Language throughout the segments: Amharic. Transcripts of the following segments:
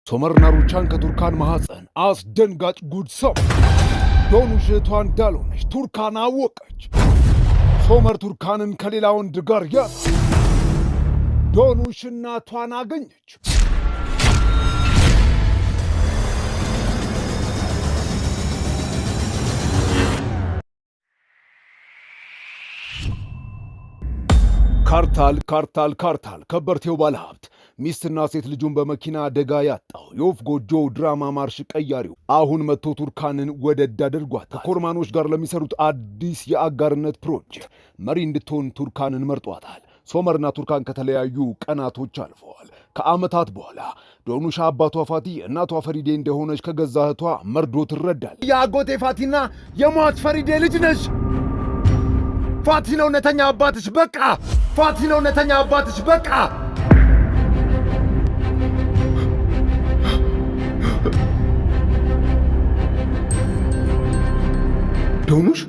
ሶመርና ሩቻን ከቱርካን ማህፀን አስደንጋጭ ጉድ ሰሙ። ዶኑሽ እህቷ እንዳልሆነች ቱርካን አወቀች። ሶመር ቱርካንን ከሌላ ወንድ ጋር ያዘ። ዶኑሽ እናቷን አገኘች። ካርታል ከበርቴው ባለሀብት ሚስትና ሴት ልጁን በመኪና አደጋ ያጣው የወፍ ጎጆ ድራማ ማርሽ ቀያሪው አሁን መጥቶ ቱርካንን ወደድ አድርጓታል። ከኮርማኖች ጋር ለሚሰሩት አዲስ የአጋርነት ፕሮጀክት መሪ እንድትሆን ቱርካንን መርጧታል። ሶመርና ቱርካን ከተለያዩ ቀናቶች አልፈዋል። ከዓመታት በኋላ ዶኑሻ አባቷ ፋቲ እናቷ ፈሪዴ እንደሆነች ከገዛ እህቷ መርዶ ትረዳል። የአጎቴ ፋቲና የሟች ፈሪዴ ልጅ ነች። ፋቲ ነው እውነተኛ አባትሽ፣ በቃ ፋቲ ነው እውነተኛ አባትሽ፣ በቃ። ዶኑሽ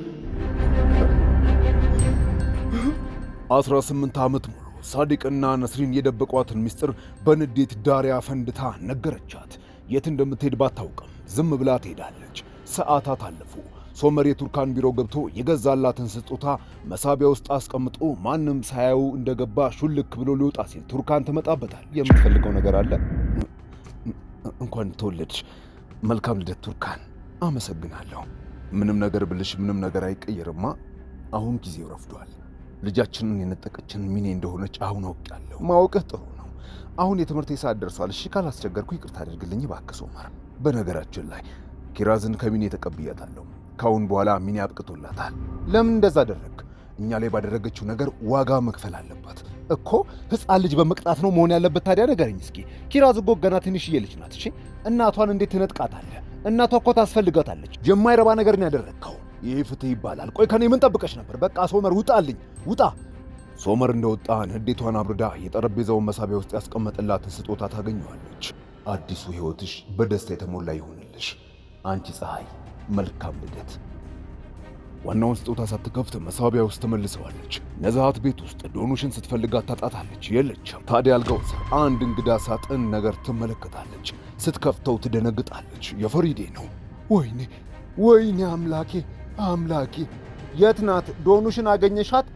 18 ዓመት ሙሉ ሳዲቅና ነስሪን የደበቋትን ምስጢር በንዴት ዳሪያ ፈንድታ ነገረቻት። የት እንደምትሄድ ባታውቅም ዝም ብላ ትሄዳለች። ሰዓታት አለፉ። ሶመር የቱርካን ቢሮ ገብቶ የገዛላትን ስጦታ መሳቢያ ውስጥ አስቀምጦ ማንም ሳያዩ እንደገባ ሹልክ ብሎ ሊወጣ ሲል ቱርካን ትመጣበታል። የምትፈልገው ነገር አለ? እንኳን ተወለድሽ። መልካም ልደት ቱርካን። አመሰግናለሁ። ምንም ነገር ብልሽ ምንም ነገር አይቀየርማ። አሁን ጊዜው ረፍዷል። ልጃችንን የነጠቀችን ሚኔ እንደሆነች አሁን አውቃለሁ። ማወቅህ ጥሩ ነው። አሁን የትምህርት ሰዓት ደርሷል። እሺ ካላስቸገርኩ ይቅርታ አድርግልኝ እባክህ ሶመር። በነገራችን ላይ ኪራዝን ከሚኔ ተቀብያታለሁ። ካሁን በኋላ ሚኔ አብቅቶላታል። ለምን እንደዛ አደረግ? እኛ ላይ ባደረገችው ነገር ዋጋ መክፈል አለባት እኮ። ሕፃን ልጅ በመቅጣት ነው መሆን ያለበት? ታዲያ ንገረኝ እስኪ። ኪራዝ እኮ ገና ትንሽዬ ልጅ ናት። እሺ እናቷን እንዴት ትነጥቃታለህ? እናቷ እኮ ታስፈልጋታለች። የማይረባ ነገር ነው ያደረግከው። ይህ ፍትህ ይባላል? ቆይ ከኔ ምን ጠብቀሽ ነበር? በቃ ሶመር ውጣልኝ፣ ውጣ። ሶመር እንደወጣ ንዴቷን አብርዳ የጠረጴዛውን መሳቢያ ውስጥ ያስቀመጠላትን ስጦታ ታገኘዋለች። አዲሱ ሕይወትሽ በደስታ የተሞላ ይሆንልሽ አንቺ ፀሐይ፣ መልካም ልደት። ዋናውን ስጦታ ሳትከፍት መሳቢያ ውስጥ ተመልሰዋለች። ነዛሃት ቤት ውስጥ ዶኑሽን ስትፈልጋት ታጣታለች። የለችም። ታዲያ አልጋው ስር አንድ እንግዳ ሳጥን ነገር ትመለከታለች። ስትከፍተው ትደነግጣለች። የፈሪዴ ነው። ወይኔ አምላኬ! የት ናት? ዶኑሽን አገኘሻት?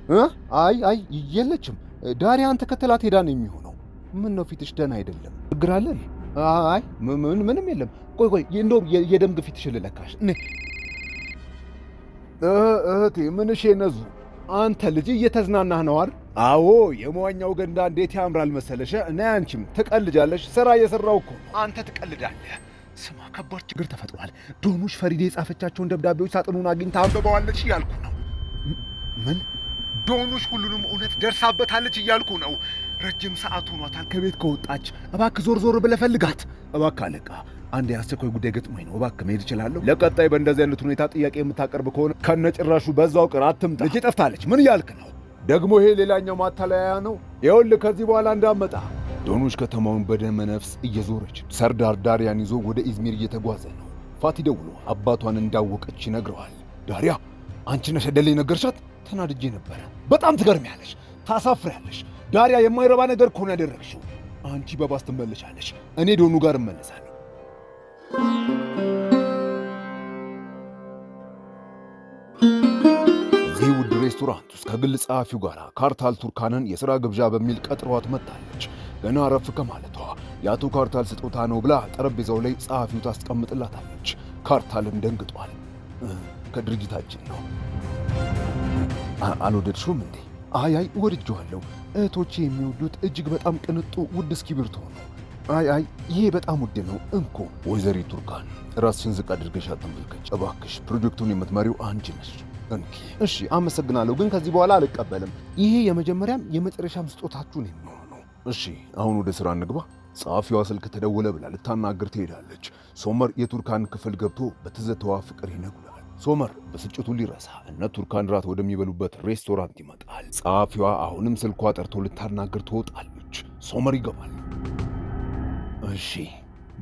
አይ የለችም። ዳሪያን ተከተላት ሄዳ ነው የሚሆነው። ምን ነው ፊትሽ ደህና አይደለም? ችግር አለ? አይ ምንም የለም። ቆይ እንደውም የደም ግፊትሽን ልለካሽ። እህቴ ምንሽ ነዙ? አንተ ልጅ እየተዝናናህ ነው አይደል? አዎ የመዋኛው ገንዳ እንዴት ያምራል መሰለሽ። እና አንቺም ትቀልጃለሽ። ስራ እየሰራው እኮ። አንተ ትቀልዳለህ። ስማ ከባድ ችግር ተፈጥሯል። ዶኑሽ ፈሪዴ የጻፈቻቸውን ደብዳቤዎች ሳጥኑን አግኝታ አንብበዋለች እያልኩ ነው። ምን? ዶኑሽ ሁሉንም እውነት ደርሳበታለች እያልኩ ነው። ረጅም ሰዓት ሆኗታል ከቤት ከወጣች። እባክህ ዞር ብለህ ፈልጋት እባክህ። አለቃ አንድ የአስቸኳይ ጉዳይ ገጥሞኝ ነው። እባክህ መሄድ እችላለሁ? ለቀጣይ በእንደዚህ አይነት ሁኔታ ጥያቄ የምታቀርብ ከሆነ ከነጭራሹ በዛው ቅር አትምጣ። ልጄ ጠፍታለች። ምን እያልክ ነው? ደግሞ ይሄ ሌላኛው ማታለያ ነው። ይኸውልህ ከዚህ በኋላ እንዳመጣ። ዶኑሽ ከተማውን በደመ ነፍስ እየዞረች ሰርዳር ዳሪያን ይዞ ወደ ኢዝሚር እየተጓዘ ነው። ፋቲ ደውሎ አባቷን እንዳወቀች ይነግረዋል። ዳሪያ አንቺ ነሽ አይደል የነገርሻት? ተናድጄ ነበረ። በጣም ትገርሚያለሽ፣ ታሳፍሪያለሽ። ዳሪያ የማይረባ ነገር እኮ ነው ያደረግሽው። አንቺ በባስ ትመለሻለሽ፣ እኔ ዶኑ ጋር እመለሳለሁ። እዚህ ውድ ሬስቶራንት ውስጥ ከግል ጸሐፊው ጋር ካርታል ቱርካንን የሥራ ግብዣ በሚል ቀጥሯት መጥታለች። ገና አረፍ ከማለቷ የአቶ ካርታል ስጦታ ነው ብላ ጠረጴዛው ላይ ጸሐፊው ታስቀምጥላታለች። ካርታልም ደንግጧል። ከድርጅታችን ነው። አልወደድሽውም እንዴ? አይ ወድጄዋለሁ። እህቶቼ የሚወዱት እጅግ በጣም ቅንጡ ውድ እስክሪብቶ ነው። አይ ይሄ በጣም ውድ ነው። እንኮ ወይዘሪት ቱርካን ራስሽን ዝቅ አድርገሽ አትመልከች እባክሽ። ፕሮጀክቱን የምትመሪው አንቺ ነሽ። እንኪ። እሺ አመሰግናለሁ፣ ግን ከዚህ በኋላ አልቀበልም። ይሄ የመጀመሪያም የመጨረሻም ስጦታችሁን የሚሆነው ነው። እሺ አሁን ወደ ሥራ እንግባ። ጸሐፊዋ ስልክ ተደወለ ብላ ልታናግር ትሄዳለች። ሶመር የቱርካን ክፍል ገብቶ በትዝታዋ ፍቅር ይነጉላል። ሶመር ብስጭቱን ሊረሳ እነ ቱርካን ራት ወደሚበሉበት ሬስቶራንት ይመጣል። ጸሐፊዋ አሁንም ስልኳ ጠርቶ ልታናግር ትወጣለች። ሶመር ይገባል። እሺ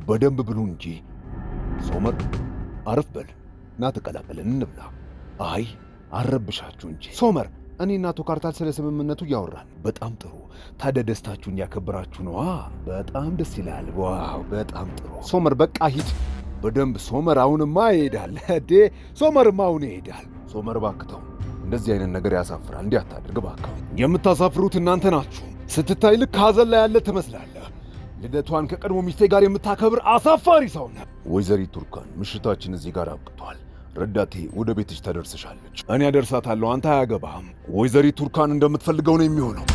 በደንብ ብሉ እንጂ ሶመር፣ አረፍ በል ና ተቀላቀለን እንብላ። አይ አረብሻችሁ እንጂ ሶመር፣ እኔና አቶ ካርታል ስለ ስምምነቱ እያወራን። በጣም ጥሩ። ታዲያ ደስታችሁን ያከብራችሁ ነዋ። በጣም ደስ ይላል። ዋው በጣም ጥሩ። ሶመር በቃ ሂድ። በደንብ ሶመር። አሁንማ ይሄዳል። ሶመርማ አሁን ይሄዳል። ሶመር ባክተው፣ እንደዚህ አይነት ነገር ያሳፍራል። እንዲህ አታድርግ ባክህ። የምታሳፍሩት እናንተ ናችሁ። ስትታይ ልክ ሐዘን ላይ ያለ ትመስላለህ። ልደቷን ከቀድሞ ሚስቴ ጋር የምታከብር አሳፋሪ ሰው ነህ። ወይዘሪት ቱርካን፣ ምሽታችን እዚህ ጋር አብቅቷል። ረዳቴ ወደ ቤትሽ ተደርስሻለች። እኔ አደርሳታለሁ፣ አንተ አያገባህም። ወይዘሪት ቱርካን እንደምትፈልገው ነው የሚሆነው።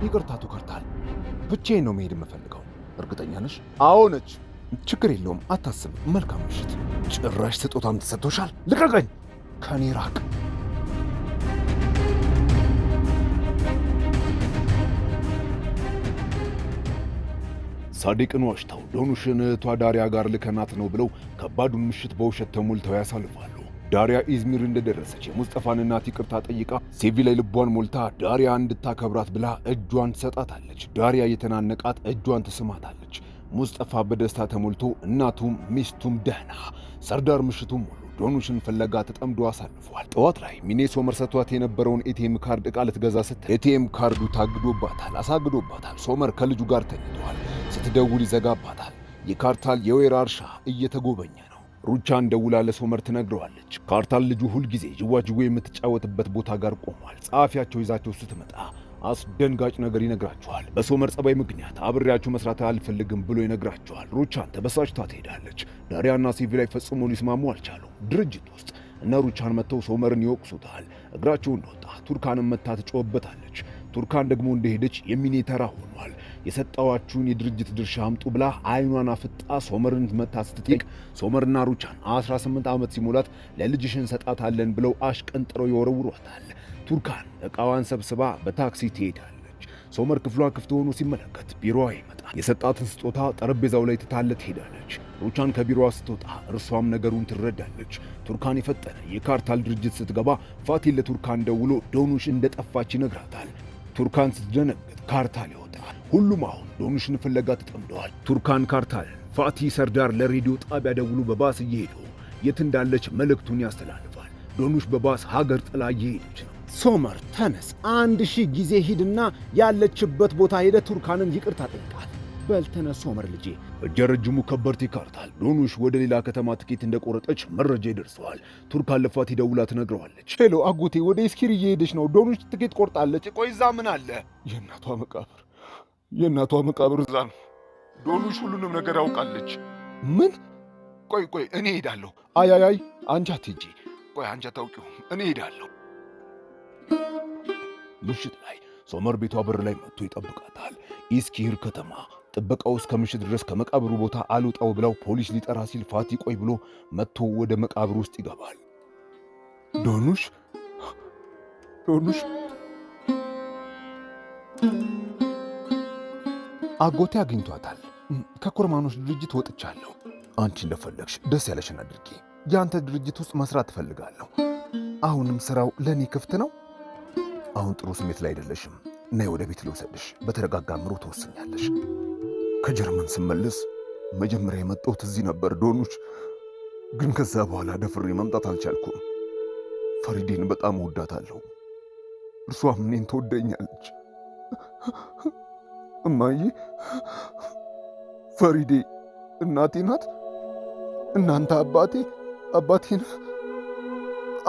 ይቅርታ አቶ ካርታል፣ ብቻዬን ነው መሄድ የምፈልገው። እርግጠኛ ነሽ? አዎ ነች። ችግር የለውም አታስብ። መልካም ምሽት። ጭራሽ ስጦታም ተሰጥቶሻል። ልቀቀኝ፣ ከኔ ራቅ። ሳዲቅን ዋሽተው ዶኑሽን እህቷ ዳሪያ ጋር ልከናት ነው ብለው ከባዱን ምሽት በውሸት ተሞልተው ያሳልፋሉ። ዳሪያ ኢዝሚር እንደደረሰች የሙስጠፋን እናት ይቅርታ ጠይቃ ሴቪ ላይ ልቧን ሞልታ ዳሪያ እንድታከብራት ብላ እጇን ትሰጣታለች። ዳሪያ የተናነቃት እጇን ትስማታለች። ሙስጠፋ በደስታ ተሞልቶ እናቱም ሚስቱም ደህና። ሰርዳር ምሽቱም ሙሉ ዶኑሽን ፍለጋ ተጠምዶ አሳልፏል። ጠዋት ላይ ሚኔ ሶመር ሰጥቷት የነበረውን ኤቲኤም ካርድ ዕቃ ልትገዛ ስትል ኤቲኤም ካርዱ አሳግዶባታል። ሶመር ከልጁ ጋር ተኝቷል። ስትደውል ይዘጋባታል። የካርታል የወይራ እርሻ እየተጎበኘ ነው። ሩቻን ደውላ ለሶመር ትነግረዋለች። ካርታል ልጁ ሁልጊዜ ጅዋጅዌ የምትጫወትበት ቦታ ጋር ቆሟል። ጸሐፊያቸው ይዛቸው ስትመጣ አስደንጋጭ ነገር ይነግራቸዋል። በሶመር ጸባይ ምክንያት አብሬያችሁ መስራት አልፈልግም ብሎ ይነግራቸዋል። ሩቻን ተበሳጭታ ትሄዳለች። ዳሪያና ሴቪ ላይ ፈጽሞ ሊስማሙ አልቻሉም። ድርጅት ውስጥ እነ ሩቻን መጥተው ሶመርን ይወቅሱታል። እግራቸው እንደወጣ ቱርካንን መታ ትጮህበታለች። ቱርካን ደግሞ እንደሄደች የሚኔ ተራ ሆኗል። የሰጣዋችሁን የድርጅት ድርሻ አምጡ ብላ አይኗን አፍጣ ሶመርን መታ ስትጠይቅ ሶመርና ሩቻን 18 ዓመት ሲሞላት ለልጅሽን ሰጣታለን ብለው አሽቀንጥረው ይወረውሯታል። ቱርካን ዕቃዋን ሰብስባ በታክሲ ትሄዳለች። ሶመር ክፍሏ ክፍት ሆኖ ሲመለከት ቢሮዋ ይመጣል። የሰጣትን ስጦታ ጠረጴዛው ላይ ትታለት ትሄዳለች። ሩቻን ከቢሮዋ ስትወጣ እርሷም ነገሩን ትረዳለች። ቱርካን የፈጠነ የካርታል ድርጅት ስትገባ ፋቲል ለቱርካን ደውሎ ዶኑሽ እንደጠፋች ይነግራታል። ቱርካን ስትደነግጥ ካርታል ይወጣል። ሁሉም አሁን ዶኑሽን ፍለጋ ተጠምደዋል። ቱርካን ካርታል፣ ፋቲ፣ ሰርዳር ለሬዲዮ ጣቢያ ደውሎ በባስ እየሄዱ የት እንዳለች መልእክቱን ያስተላልፋል። ዶኑሽ በባስ ሀገር ጥላ እየሄደች ነው። ሶመር ተነስ፣ 1000 ጊዜ ሂድና ያለችበት ቦታ ሄደ ቱርካንን ይቅርታ ጠይቃት። በልተነስ ሶመር ልጄ። እጀረጅሙ ከበርቴ ካርታል ዶኑሽ ወደ ሌላ ከተማ ትኬት እንደቆረጠች መረጃ ይደርሰዋል። ቱርካን ለፋቲ ደውላ ትነግረዋለች። ሄሎ አጎቴ፣ ወደ ኢስኪር እየሄደች ነው። ዶኑሽ ትኬት ቆርጣለች። ቆይ እዛ ምን አለ? የእናቷ መቃብር እዛ ነው። ዶኑሽ ሁሉንም ነገር ያውቃለች። ምን? ቆይ እኔ ሄዳለሁ። አይ አንቺ አትሄጂ። ቆይ አንቺ አታውቂውም። እኔ ሄዳለሁ። ምሽት ላይ ሶመር ቤቷ በር ላይ መጥቶ ይጠብቃታል። ኢስኪር ከተማ ጥበቃው እስከ ምሽት ድረስ ከመቃብሩ ቦታ አልወጣው ብለው ፖሊስ ሊጠራ ሲል ፋቲ ቆይ ብሎ መጥቶ ወደ መቃብሩ ውስጥ ይገባል። ዶኑሽ አጎቴ አግኝቷታል። ከኮርማኖች ድርጅት ወጥቻለሁ። አንቺ እንደፈለግሽ ደስ ያለሽን አድርጊ። የአንተ ድርጅት ውስጥ መስራት ትፈልጋለሁ። አሁንም ስራው ለእኔ ክፍት ነው። አሁን ጥሩ ስሜት ላይ አይደለሽም። ነይ ወደ ቤት ልውሰድሽ። በተረጋጋ አእምሮ ትወስኛለሽ። ከጀርመን ስመለስ መጀመሪያ የመጣሁት እዚህ ነበር ዶኑሽ፣ ግን ከዛ በኋላ ደፍሬ መምጣት አልቻልኩም። ፈሪዴን በጣም እወዳታለሁ። እርሷም እኔን ትወደኛለች። እማዬ፣ ፈሪዴ እናቴ ናት። እናንተ አባቴ ነው።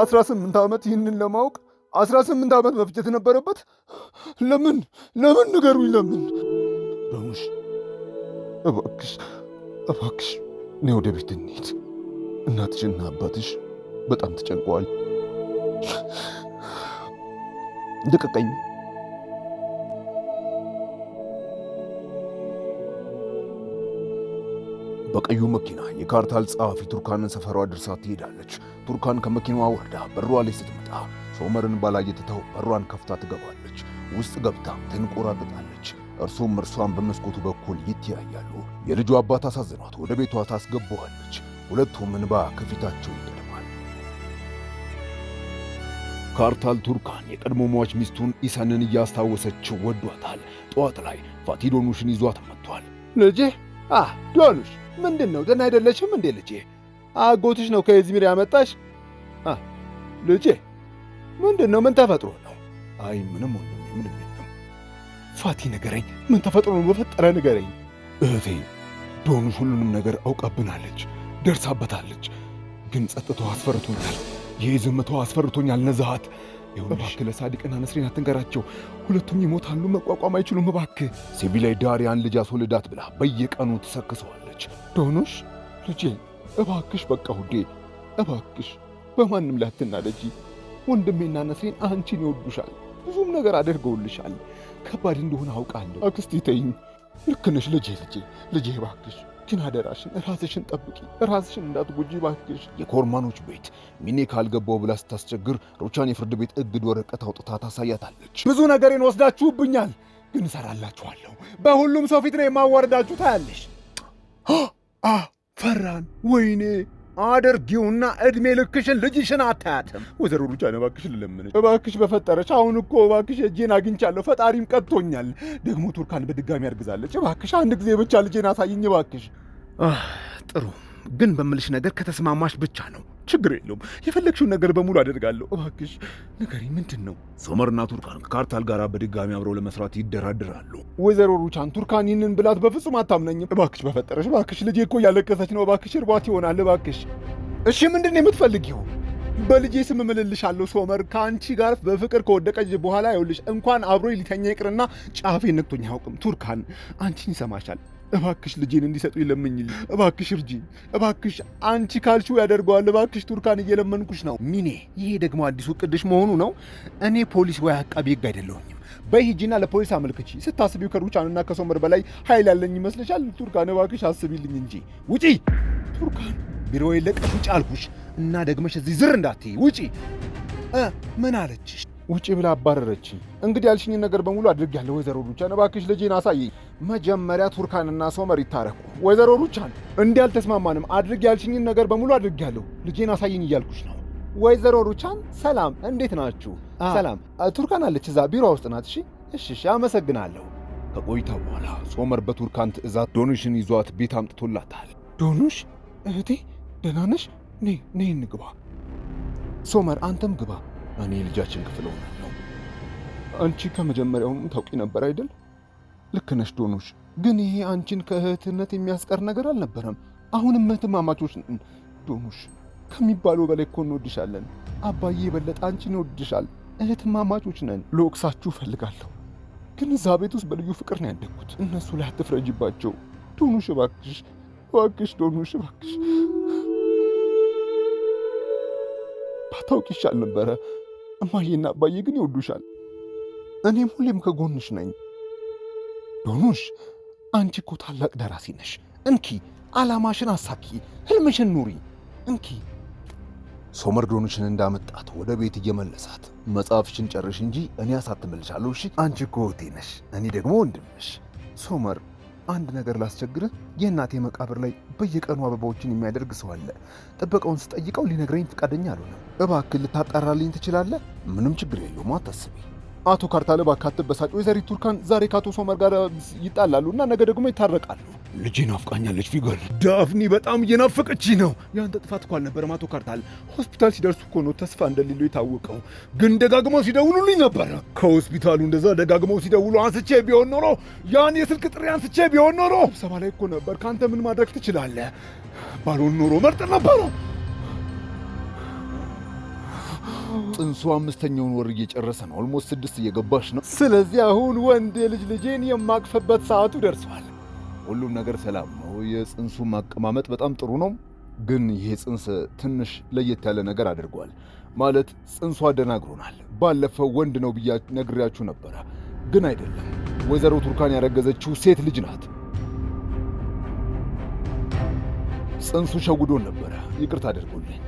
18 ዓመት ይህንን ለማወቅ 18 ዓመት መፍጀት ነበረበት። ለምን ንገሩኝ፣ ለምን? ዶኑሽ እባክሽ እኔ ወደ ቤት እንሂድ። እናትሽና አባትሽ በጣም ተጨንቀዋል። ልቀቀኝ። በቀዩ መኪና የካርታል ጸሐፊ ቱርካንን ሰፈሯ ድርሳ ትሄዳለች። ቱርካን ከመኪናዋ ወርዳ በሯ ላይ ስትመጣ ሶመርን ባላየ ትታው በሯን ከፍታ ትገባለች። ውስጥ ገብታ ትንቆራጥጣለች። እርሷን በመስኮቱ በኩል ይተያያሉ። የልጁ አባት አሳዝኗት ወደ ቤቷ ታስገባዋለች። ሁለቱም እንባ ከፊታቸው ይቀድማል። ካርታል ቱርካን የቀድሞ ሟች ሚስቱን ኢሰንን እያስታወሰችው ወዷታል። ጠዋት ላይ ፋቲ ዶኑሽን ይዟት መጥቷል። ልጄ ዶኑሽ፣ ምንድን ነው? ደህና አይደለሽም እንዴ ልጄ? አጎትሽ ነው ከኢዝሚር ያመጣሽ? ልጄ ምንድነው? ምን ተፈጥሮ ነው? አይ ምንም ወንድሜ፣ ምንም የለም። ፋቲ ንገረኝ፣ ምን ተፈጥሮ ነው? በፈጠረ ንገረኝ። እህቴ ዶኑሽ ሁሉንም ነገር አውቃብናለች፣ ደርሳበታለች። ግን ጸጥታው አስፈርቶኛል። ይህ ዝምታው አስፈርቶኛል። ነዛሃት እባክህ ለሳዲቅና ነስሪን አትንገራቸው፣ ሁለቱም ይሞታሉ፣ መቋቋም አይችሉም። እባክህ ሴቢ ላይ ዳሪያን ልጅ አስወልዳት ብላ በየቀኑ ትሰክሰዋለች። ዶኑሽ ልጄ እባክሽ፣ በቃ ውዴ እባክሽ በማንም ላይ አትናደጂ። ወንድሜና ነስሪን አንቺን ይወዱሻል፣ ብዙም ነገር አድርገውልሻል። ከባድ እንደሆነ አውቃለሁ። አክስቴ ተይኝ። ልክ ነሽ ልጄ እባክሽ ግን አደራሽን ራስሽን ጠብቂ፣ ራስሽን እንዳትጎጂ እባክሽ። የኮርማኖች ቤት ሚኔ ካልገባው ብላ ስታስቸግር ሩቻን የፍርድ ቤት እግድ ወረቀት አውጥታ ታሳያታለች። ብዙ ነገሬን ወስዳችሁብኛል፣ ግን እሰራላችኋለሁ። በሁሉም ሰው ፊት ነው የማዋረዳችሁ፣ ታያለሽ። ፈራን። ወይኔ አድርጊውና ዕድሜ ልክሽን ልጅሽን አታያትም። ወይዘሮ ሩቻን እባክሽ ልለምንሽ፣ እባክሽ በፈጠረች። አሁን እኮ እባክሽ እጄን አግኝቻለሁ፣ ፈጣሪም ቀጥቶኛል። ደግሞ ቱርካን በድጋሚ አርግዛለች። እባክሽ አንድ ጊዜ ብቻ ልጄን አሳይኝ እባክሽ። ጥሩ፣ ግን በምልሽ ነገር ከተስማማሽ ብቻ ነው። ችግር የለውም፣ የፈለግሽውን ነገር በሙሉ አደርጋለሁ። እባክሽ ንገሪኝ፣ ምንድን ነው? ሶመርና ቱርካን ከካርታል ጋር በድጋሚ አብረው ለመስራት ይደራደራሉ። ወይዘሮ ሩቻን ቱርካን ይህንን ብላት በፍጹም አታምነኝም። እባክሽ በፈጠረሽ፣ እባክሽ ልጄ እኮ እያለቀሰች ነው። እባክሽ እርቧት ይሆናል። እባክሽ። እሺ ምንድን ነው የምትፈልጊው? በልጄ ስም እምልልሻለሁ። ሶመር ከአንቺ ጋር በፍቅር ከወደቀች በኋላ ይኸውልሽ እንኳን አብሮ ሊተኛ ይቅርና ጫፌ ነክቶኝ አያውቅም። ቱርካን አንቺን ይሰማሻል። እባክሽ ልጄን እንዲሰጡ ይለምኝልኝ። እባክሽ እርጂኝ። እባክሽ አንቺ ካልሽው ያደርገዋል። እባክሽ ቱርካን እየለመንኩሽ ነው። ሚኔ ይሄ ደግሞ አዲሱ ቅድሽ መሆኑ ነው። እኔ ፖሊስ ወይ አቃቤ ሕግ አይደለሁኝም። በይ ሂጂና ለፖሊስ አመልክቺ። ስታስቢው ከሩቻንና ከሶመር በላይ ኃይል ያለኝ ይመስልሻል? ቱርካን እባክሽ አስቢልኝ እንጂ። ውጪ ቱርካን፣ ቢሮዬን ለቀሽ ውጪ አልኩሽ እና ደግመሽ እዚህ ዝር እንዳትዪ። ውጪ። ምን አለችሽ? ውጪ ብላ አባረረችኝ። እንግዲህ ያልሽኝን ነገር በሙሉ አድርጌያለሁ። ወይዘሮ ሩቻን እባክሽ ልጄን አሳየኝ። መጀመሪያ ቱርካንና ሶመር ይታረቁ። ወይዘሮ ሩቻን እንዲህ አልተስማማንም። አድርግ ያልሽኝን ነገር በሙሉ አድርጌያለሁ። ልጄን አሳየኝ እያልኩሽ ነው። ወይዘሮ ሩቻን ሰላም፣ እንዴት ናችሁ? ሰላም። ቱርካን አለች እዛ ቢሮ ውስጥ ናት። እሺ፣ አመሰግናለሁ። ከቆይታ በኋላ ሶመር በቱርካን ትዕዛዝ ዶኑሽን ይዟት ቤት አምጥቶላታል። ዶኑሽ እህቴ ደህና ነሽ? ነይ እንግባ። ሶመር አንተም ግባ። እኔ ልጃችን ክፍል ሆናለሁ። አንቺ ከመጀመሪያውም ታውቂ ነበር አይደል? ልክ ነሽ ዶኑሽ፣ ግን ይሄ አንቺን ከእህትነት የሚያስቀር ነገር አልነበረም። አሁንም እህትማማቾች ነን ዶኑሽ። ከሚባለው በላይ እኮ እንወድሻለን። አባዬ የበለጠ አንቺን ይወድሻል። እህትማማቾች ነን። ልወቅሳችሁ እፈልጋለሁ፣ ግን እዛ ቤት ውስጥ በልዩ ፍቅር ነው ያደግኩት። እነሱ ላይ አትፍረጅባቸው ዶኑሽ። እባክሽ ዶኑሽ እባክሽ። ባታውቂ ይሻል ነበረ። እማዬና አባዬ ግን ይወዱሻል። እኔም ሁሌም ከጎንሽ ነኝ ዶኑሽ። አንቺ እኮ ታላቅ ደራሲ ነሽ። እንኪ ዓላማሽን አሳኪ፣ ህልምሽን ኑሪ። እንኪ ሶመር ዶኑሽን እንዳመጣት ወደ ቤት እየመለሳት መጽሐፍሽን ጨርሽ እንጂ እኔ አሳትምልሻለሁ። እሺ? አንቺ እኮ እህቴ ነሽ፣ እኔ ደግሞ ወንድምሽ። ሶመር አንድ ነገር ላስቸግርህ። የእናቴ መቃብር ላይ በየቀኑ አበባዎችን የሚያደርግ ሰው አለ። ጥበቃውን ስጠይቀው ሊነግረኝ ፈቃደኛ አልሆነም። እባክህ ልታጣራልኝ ትችላለህ? ምንም ችግር የለውም፣ አታስቢ። አቶ ካርታል እባክህ አትበሳጭ። ወይዘሪት ቱርካን ዛሬ ከአቶ ሶመር ጋር ይጣላሉ እና ነገ ደግሞ ይታረቃሉ። ልጄ ናፍቃኛለች ፊገር። ዳፍኒ በጣም እየናፈቀች ነው። ያንተ ጥፋት እኮ አልነበረም አቶ ካርታል። ሆስፒታል ሲደርሱ እኮ ነው ተስፋ እንደሌለው የታወቀው። ግን ደጋግመው ሲደውሉልኝ ነበረ። ከሆስፒታሉ እንደዛ ደጋግመው ሲደውሉ አንስቼ ቢሆን ኖሮ፣ ያን የስልክ ጥሪ አንስቼ ቢሆን ኖሮ ስብሰባ ላይ እኮ ነበር። ከአንተ ምን ማድረግ ትችላለህ? ባልሆን ኖሮ መርጥ ነበረ። ጽንሱ 5ኛውን ወር እየጨረሰ ነው። ኦልሞስት 6 እየገባሽ ነው። ስለዚህ አሁን ወንድ የልጅ ልጄን የማቅፈበት ሰዓቱ ደርሷል። ሁሉም ነገር ሰላም ነው። የጽንሱ ማቀማመጥ በጣም ጥሩ ነው። ግን ይሄ ጽንስ ትንሽ ለየት ያለ ነገር አድርጓል። ማለት ጽንሱ አደናግሮናል። ባለፈው ወንድ ነው ብያ ነግሬያችሁ ነበረ፣ ግን አይደለም። ወይዘሮ ቱርካን ያረገዘችው ሴት ልጅ ናት። ጽንሱ ሸውዶን ነበረ። ይቅርታ አድርጎልኝ።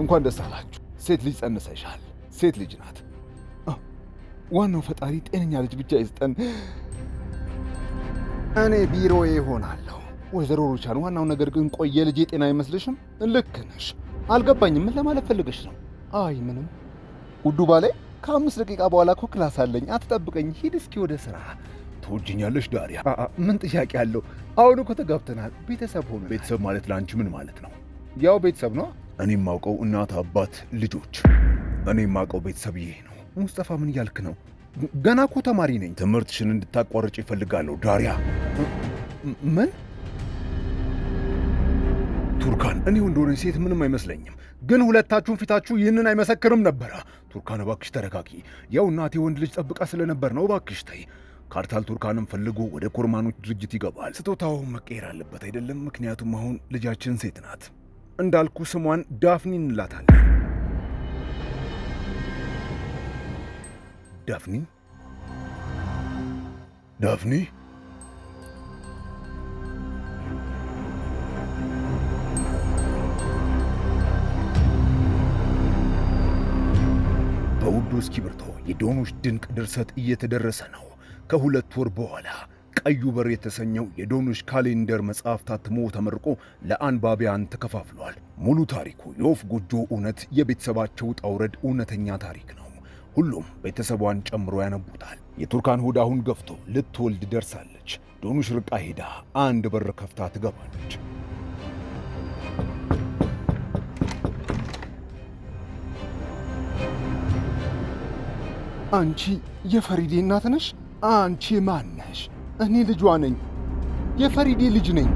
እንኳን ደስ አላችሁ። ሴት ልጅ ጸንሰሻል። ሴት ልጅ ናት። ዋናው ፈጣሪ ጤነኛ ልጅ ብቻ ይስጠን። እኔ ቢሮዬ እሆናለሁ። ወይዘሮ ሩቻን፣ ዋናው ነገር ግን ቆይ የልጄ ጤና አይመስልሽም? ልክ ነሽ። አልገባኝም። ምን ለማለት ፈልገሽ ነው? አይ ምንም ውዱ ባሌ፣ ከ5 ደቂቃ በኋላ እኮ ክላስ አለኝ። አትጠብቀኝ፣ ሂድ እስኪ ወደ ሥራ። ትወጂኛለሽ ዳሪያ? ምን ጥያቄ አለው? አሁን እኮ ተጋብተናል፣ ቤተሰብ ሆነ። ቤተሰብ ማለት ለአንቺ ምን ማለት ነው? ያው ቤተሰብ ነው። እኔም ማውቀው እናት፣ አባት፣ ልጆች። እኔ የማውቀው ቤተሰብ ይሄ ነው። ሙስጠፋ ምን እያልክ ነው? ገና እኮ ተማሪ ነኝ። ትምህርትሽን እንድታቋርጭ ይፈልጋለሁ ዳሪያ። ምን? ቱርካን፣ እኔ ወንድ ሆነኝ ሴት ምንም አይመስለኝም፣ ግን ሁለታችሁም ፊታችሁ ይህንን አይመሰክርም ነበረ። ቱርካን እባክሽ ተረጋጊ። ያው እናቴ ወንድ ልጅ ጠብቃ ስለነበር ነው። እባክሽ ተይ። ካርታል ቱርካንም ፈልጎ ወደ ኮርማኖች ድርጅት ይገባል። ስጦታው መቀየር አለበት አይደለም? ምክንያቱም አሁን ልጃችን ሴት ናት። እንዳልኩ ስሟን ዳፍኒ እንላታለን። ዳፍኒ ዳፍኒ በውዱ እስክሪብቶ የዶኖሽ ድንቅ ድርሰት እየተደረሰ ነው። ከሁለት ወር በኋላ ቀዩ በር የተሰኘው የዶኖሽ ካሌንደር መጽሐፍ ታትሞ ተመርቆ ለአንባቢያን ተከፋፍሏል። ሙሉ ታሪኩ የወፍ ጎጆ እውነት፣ የቤተሰባቸው ውጣ ውረድ እውነተኛ ታሪክ ነው። ሁሉም ቤተሰቧን ጨምሮ ያነቡታል። የቱርካን ሆድ አሁን ገፍቶ ልትወልድ ደርሳለች። ዶኖሽ ርቃ ሄዳ አንድ በር ከፍታ ትገባለች። አንቺ የፈሪዴ እናት ነሽ? አንቺ ማን ነሽ? እኔ ልጇ ነኝ። የፈሪዴ ልጅ ነኝ።